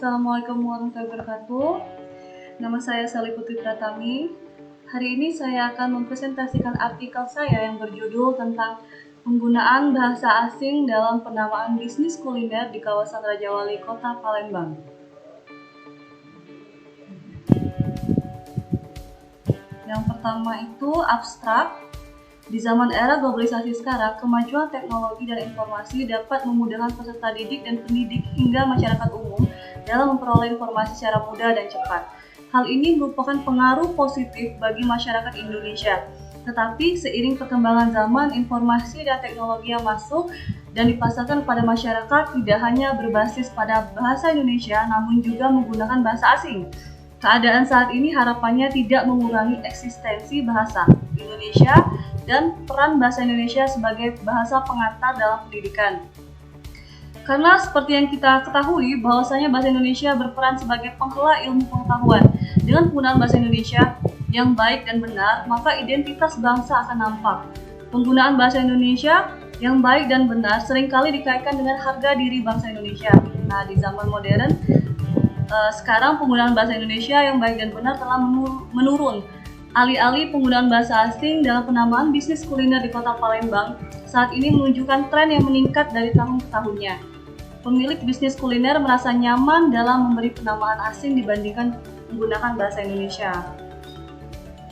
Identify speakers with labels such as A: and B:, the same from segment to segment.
A: Assalamualaikum warahmatullahi wabarakatuh. Nama saya Sally Putri Pratami. Hari ini saya akan mempresentasikan artikel saya yang berjudul tentang penggunaan bahasa asing dalam penamaan bisnis kuliner di kawasan Raja Wali, Kota Palembang. Yang pertama itu abstrak. Di zaman era globalisasi sekarang, kemajuan teknologi dan informasi dapat memudahkan peserta didik dan pendidik hingga masyarakat umum dalam memperoleh informasi secara mudah dan cepat. Hal ini merupakan pengaruh positif bagi masyarakat Indonesia. Tetapi seiring perkembangan zaman, informasi dan teknologi yang masuk dan dipasarkan kepada masyarakat tidak hanya berbasis pada bahasa Indonesia, namun juga menggunakan bahasa asing. Keadaan saat ini harapannya tidak mengurangi eksistensi bahasa Indonesia dan peran bahasa Indonesia sebagai bahasa pengantar dalam pendidikan. Karena seperti yang kita ketahui bahwasanya bahasa Indonesia berperan sebagai penghela ilmu pengetahuan. Dengan penggunaan bahasa Indonesia yang baik dan benar, maka identitas bangsa akan nampak. Penggunaan bahasa Indonesia yang baik dan benar seringkali dikaitkan dengan harga diri bangsa Indonesia. Nah, di zaman modern, sekarang penggunaan bahasa Indonesia yang baik dan benar telah menurun. Alih-alih penggunaan bahasa asing dalam penamaan bisnis kuliner di Kota Palembang saat ini menunjukkan tren yang meningkat dari tahun ke tahunnya. Pemilik bisnis kuliner merasa nyaman dalam memberi penamaan asing dibandingkan menggunakan bahasa Indonesia.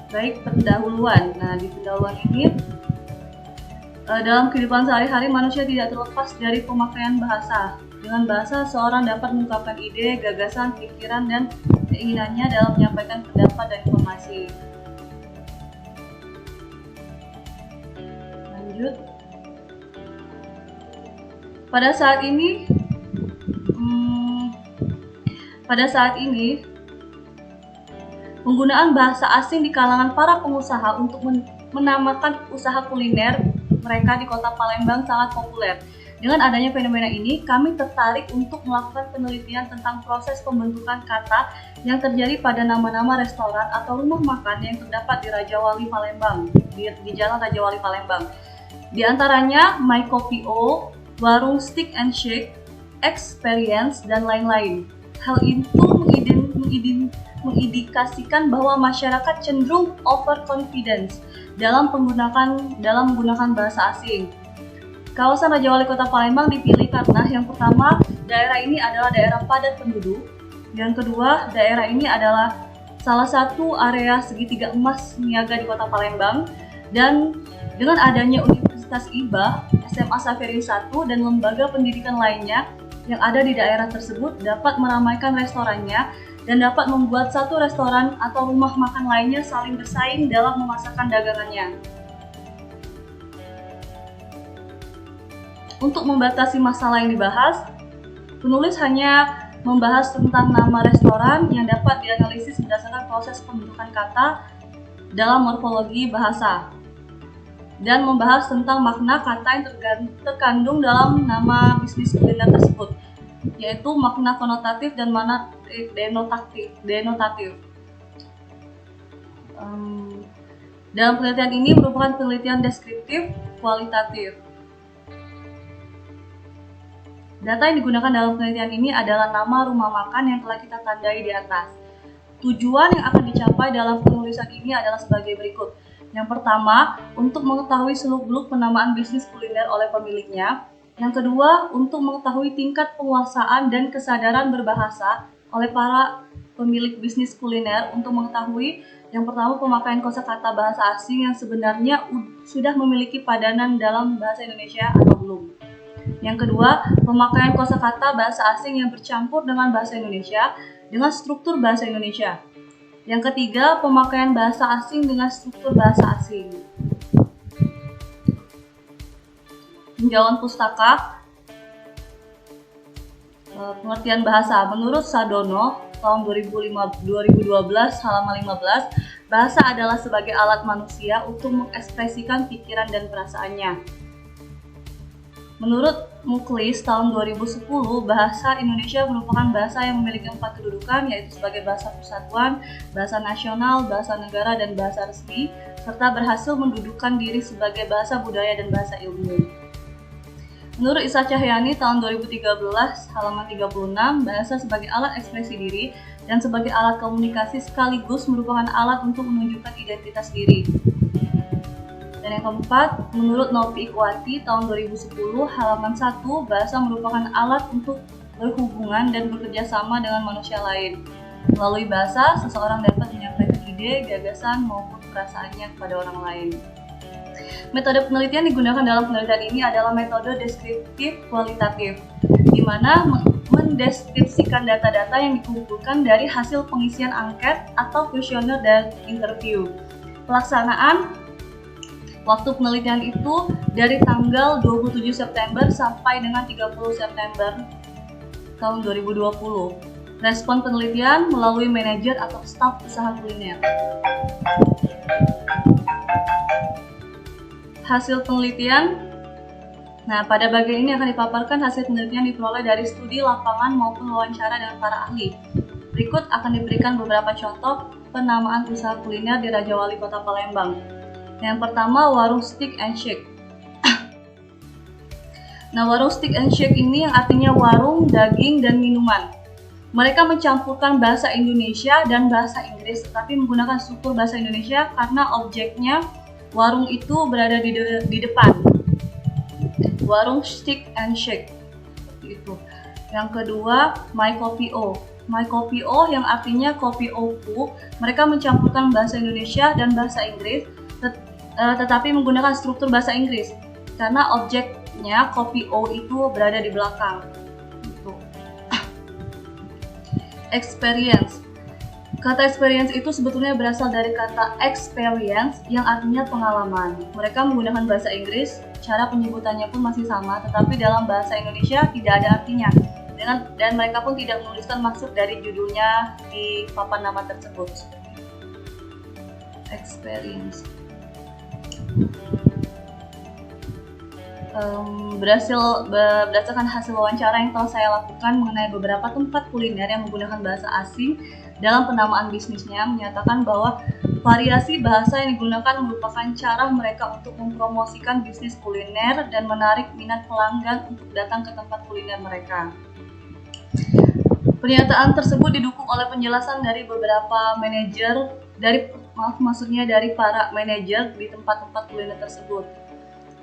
A: Baik, pendahuluan. Nah, di pendahuluan ini dalam kehidupan sehari-hari manusia tidak terlepas dari pemakaian bahasa. Dengan bahasa, seorang dapat mengungkapkan ide, gagasan, pikiran, dan keinginannya dalam menyampaikan pendapat dan informasi. Lanjut. Pada saat ini, penggunaan bahasa asing di kalangan para pengusaha untuk menamakan usaha kuliner mereka di Kota Palembang sangat populer. Dengan adanya fenomena ini, kami tertarik untuk melakukan penelitian tentang proses pembentukan kata yang terjadi pada nama-nama restoran atau rumah makan yang terdapat di Raja Wali Palembang, di Jalan Raja Wali Palembang. Di antaranya My Coffee O, Warung Stick and Shake, Experience, dan lain-lain. Hal itu mengindikasikan bahwa masyarakat cenderung overconfidence dalam menggunakan bahasa asing. Kawasan Raja Wali Kota Palembang dipilih karena yang pertama, daerah ini adalah daerah padat penduduk. Yang kedua, daerah ini adalah salah satu area segitiga emas niaga di Kota Palembang. Dan dengan adanya Universitas IBA, SMA Saferi 1, dan lembaga pendidikan lainnya yang ada di daerah tersebut dapat meramaikan restorannya dan dapat membuat satu restoran atau rumah makan lainnya saling bersaing dalam memasarkan dagangannya. Untuk membatasi masalah yang dibahas, penulis hanya membahas tentang nama restoran yang dapat dianalisis berdasarkan proses pembentukan kata dalam morfologi bahasa dan membahas tentang makna kata yang terkandung dalam nama bisnis kuliner tersebut, yaitu makna konotatif dan makna denotatif. Dalam penelitian ini merupakan penelitian deskriptif kualitatif. Data yang digunakan dalam penelitian ini adalah nama rumah makan yang telah kita tandai di atas. Tujuan yang akan dicapai dalam penulisan ini adalah sebagai berikut. Yang pertama, untuk mengetahui seluk-beluk penamaan bisnis kuliner oleh pemiliknya. Yang kedua, untuk mengetahui tingkat penguasaan dan kesadaran berbahasa oleh para pemilik bisnis kuliner untuk mengetahui yang pertama pemakaian kosakata bahasa asing yang sebenarnya sudah memiliki padanan dalam bahasa Indonesia atau belum. Yang kedua, pemakaian kosakata bahasa asing yang bercampur dengan bahasa Indonesia dengan struktur bahasa Indonesia. Yang ketiga, pemakaian bahasa asing dengan struktur bahasa asing. Tinjauan pustaka, pengertian bahasa. Menurut Sadono, tahun 2012 halaman 15, bahasa adalah sebagai alat manusia untuk mengekspresikan pikiran dan perasaannya. Menurut Muklis tahun 2010, bahasa Indonesia merupakan bahasa yang memiliki 4 kedudukan, yaitu sebagai bahasa persatuan, bahasa nasional, bahasa negara, dan bahasa resmi, serta berhasil mendudukan diri sebagai bahasa budaya dan bahasa ilmu. Menurut Isa Cahyani tahun 2013, halaman 36, bahasa sebagai alat ekspresi diri dan sebagai alat komunikasi sekaligus merupakan alat untuk menunjukkan identitas diri. Dan yang keempat, menurut Novi Ikwati tahun 2010, halaman 1, bahasa merupakan alat untuk berhubungan dan bekerja sama dengan manusia lain. Melalui bahasa, seseorang dapat menyampaikan ide, gagasan, maupun perasaannya kepada orang lain. Metode penelitian digunakan dalam penelitian ini adalah metode deskriptif kualitatif, di mana mendeskripsikan data-data yang dikumpulkan dari hasil pengisian angket atau kuesioner dan interview. Pelaksanaan waktu penelitian itu dari tanggal 27 September sampai dengan 30 September tahun 2020. Respon penelitian melalui manajer atau staf usaha kuliner. Hasil penelitian. Nah, pada bagian ini akan dipaparkan hasil penelitian diperoleh dari studi lapangan maupun wawancara dengan para ahli. Berikut akan diberikan beberapa contoh penamaan usaha kuliner di Raja Wali Kota Palembang. Yang pertama, warung Steak and Shake. Nah, warung Steak and Shake ini yang artinya warung, daging, dan minuman. Mereka mencampurkan bahasa Indonesia dan bahasa Inggris, tetapi menggunakan struktur bahasa Indonesia karena objeknya warung itu berada di depan. Warung Steak and Shake. Itu. Yang kedua, My Coffee O. My Coffee O yang artinya kopi oku. Mereka mencampurkan bahasa Indonesia dan bahasa Inggris, tetapi menggunakan struktur bahasa Inggris karena objeknya kopi O itu berada di belakang. Itu. Experience. Kata experience itu sebetulnya berasal dari kata experience yang artinya pengalaman. Mereka menggunakan bahasa Inggris, cara penyebutannya pun masih sama, tetapi dalam bahasa Indonesia tidak ada artinya. Dan mereka pun tidak menuliskan maksud dari judulnya di papan nama tersebut. Experience. Berdasarkan hasil wawancara yang telah saya lakukan mengenai beberapa tempat kuliner yang menggunakan bahasa asing dalam penamaan bisnisnya, menyatakan bahwa variasi bahasa yang digunakan merupakan cara mereka untuk mempromosikan bisnis kuliner dan menarik minat pelanggan untuk datang ke tempat kuliner mereka. Pernyataan tersebut didukung oleh penjelasan dari beberapa manajer dari para manajer di tempat-tempat kuliner tersebut.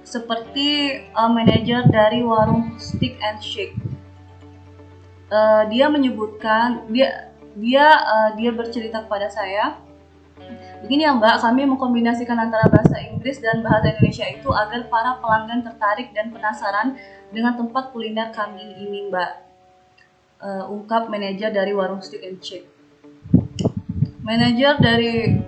A: Seperti manajer dari warung Steak and Shake. Dia menyebutkan dia bercerita kepada saya, begini ya Mbak, kami mengkombinasikan antara bahasa Inggris dan bahasa Indonesia itu agar para pelanggan tertarik dan penasaran dengan tempat kuliner kami ini Mbak, ungkap manajer dari warung Steak and Shake. Manajer dari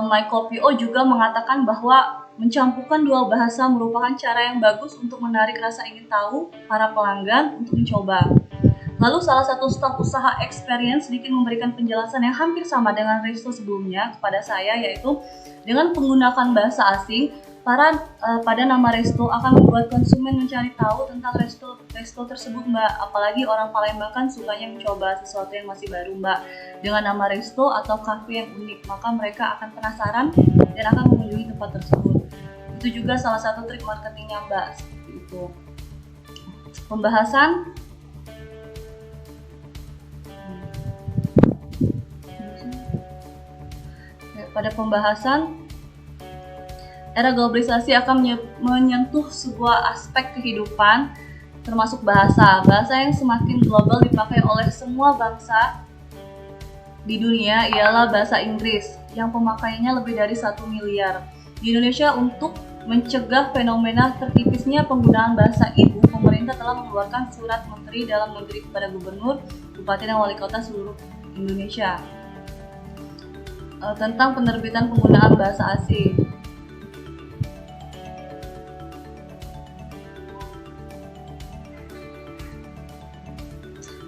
A: My Coffee O juga mengatakan bahwa mencampurkan dua bahasa merupakan cara yang bagus untuk menarik rasa ingin tahu para pelanggan untuk mencoba. Lalu salah satu staf usaha Experience sedikit memberikan penjelasan yang hampir sama dengan resto sebelumnya kepada saya, yaitu dengan menggunakan bahasa asing, pada nama resto akan membuat konsumen mencari tahu tentang resto tersebut Mbak. Apalagi orang Palembang kan sukanya mencoba sesuatu yang masih baru Mbak. Dengan nama resto atau cafe yang unik, maka mereka akan penasaran dan akan mengunjungi tempat tersebut. Itu juga salah satu trik marketingnya Mbak, seperti itu. Pembahasan. Pada pembahasan, era globalisasi akan menyentuh sebuah aspek kehidupan, termasuk bahasa. Bahasa yang semakin global dipakai oleh semua bangsa di dunia ialah bahasa Inggris, yang pemakaiannya lebih dari 1 miliar. Di Indonesia, untuk mencegah fenomena tertipisnya penggunaan bahasa ibu, pemerintah telah mengeluarkan surat Menteri Dalam Negeri kepada Gubernur, Bupati, dan Wali Kota seluruh Indonesia tentang penerbitan penggunaan bahasa asing.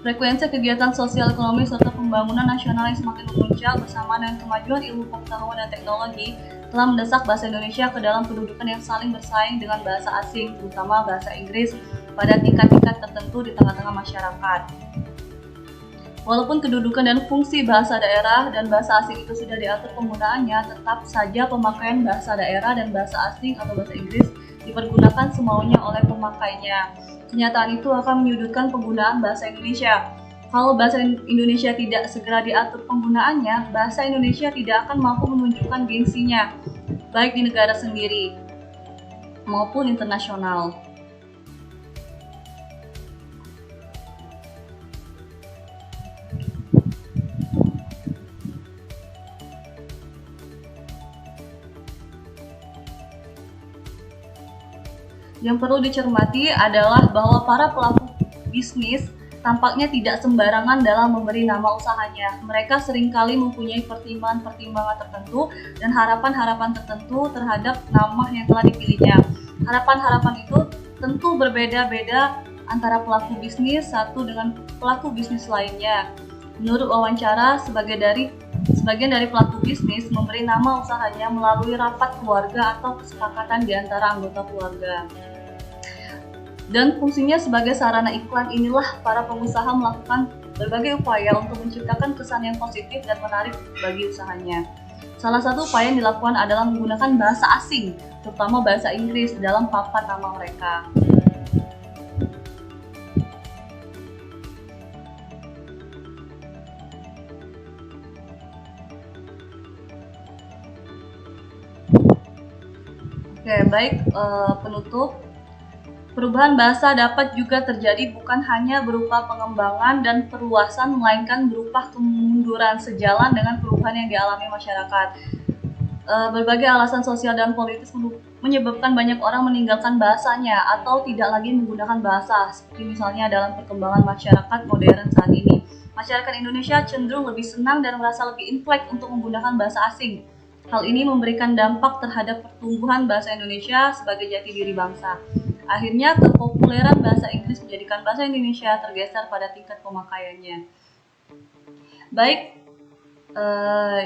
A: Frekuensi kegiatan sosial ekonomi serta pembangunan nasional yang semakin memuncak bersamaan dengan kemajuan ilmu pengetahuan dan teknologi telah mendesak bahasa Indonesia ke dalam kedudukan yang saling bersaing dengan bahasa asing, terutama bahasa Inggris, pada tingkat-tingkat tertentu di tengah-tengah masyarakat. Walaupun kedudukan dan fungsi bahasa daerah dan bahasa asing itu sudah diatur penggunaannya, tetap saja pemakaian bahasa daerah dan bahasa asing atau bahasa Inggris dipergunakan semaunya oleh pemakainya. Kenyataan itu akan menyudutkan penggunaan bahasa Indonesia. Kalau bahasa Indonesia tidak segera diatur penggunaannya, bahasa Indonesia tidak akan mampu menunjukkan gengsinya, baik di negara sendiri maupun internasional. Yang perlu dicermati adalah bahwa para pelaku bisnis tampaknya tidak sembarangan dalam memberi nama usahanya. Mereka seringkali mempunyai pertimbangan-pertimbangan tertentu dan harapan-harapan tertentu terhadap nama yang telah dipilihnya. Harapan-harapan itu tentu berbeda-beda antara pelaku bisnis satu dengan pelaku bisnis lainnya. Menurut wawancara, sebagian dari pelaku bisnis memberi nama usahanya melalui rapat keluarga atau kesepakatan di antara anggota keluarga. Dan fungsinya sebagai sarana iklan inilah para pengusaha melakukan berbagai upaya untuk menciptakan kesan yang positif dan menarik bagi usahanya. Salah satu upaya yang dilakukan adalah menggunakan bahasa asing, terutama bahasa Inggris, dalam papan nama mereka. Oke, baik, penutup. Perubahan bahasa dapat juga terjadi bukan hanya berupa pengembangan dan perluasan, melainkan berupa kemunduran sejalan dengan perubahan yang dialami masyarakat. Berbagai alasan sosial dan politis menyebabkan banyak orang meninggalkan bahasanya atau tidak lagi menggunakan bahasa, seperti misalnya dalam perkembangan masyarakat modern saat ini. Masyarakat Indonesia cenderung lebih senang dan merasa lebih inflek untuk menggunakan bahasa asing. Hal ini memberikan dampak terhadap pertumbuhan bahasa Indonesia sebagai jati diri bangsa. Akhirnya, kepopuleran bahasa Inggris menjadikan bahasa Indonesia tergeser pada tingkat pemakaiannya. Baik,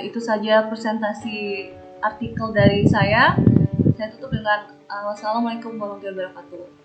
A: itu saja presentasi artikel dari saya. Saya tutup dengan wassalamualaikum warahmatullahi wabarakatuh.